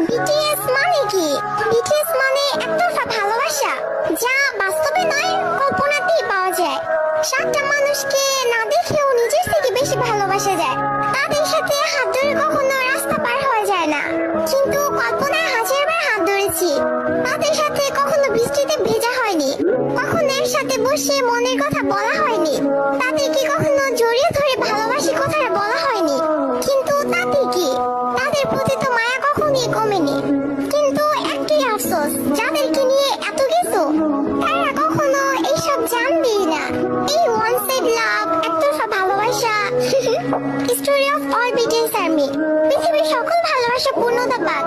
BTS মানে কি? BTS মানে একতরফা ভালোবাসা, যা বাস্তবে নয় কল্পনাতেই পাওয়া যায়। সাতটা মানুষকে না দেখলেও নিজের থেকে বেশি ভালোবাসা যায়। তাদের সাথে হাত ধরে কখনো রাস্তা পার হওয়া যায় না, কিন্তু কল্পনায় হাজারবার হাত ধরেছি। তাদের সাথে কখনো বৃষ্টিতে ভেজা হয়নি, কখনো একসাথে বসে মনের কথা বলা হয়নি, তাদেরকে কখনো জড়িয়ে ধরে ভালোবাসি কথাটা বলা হয়নি। কিন্তু তাতে কি, তাদের প্রতি তো মায়া কখনোই কমেনি। কিন্তু একটাই আফসোস, যাদেরকে নিয়ে এত কিছু, তারা কখনো এইসব জানবেই না। এই ওয়ান সাইড লাভ, একতরফা ভালোবাসা। Story of all BTS army. পৃথিবীর সকল ভালোবাসা পূর্ণতা পাক।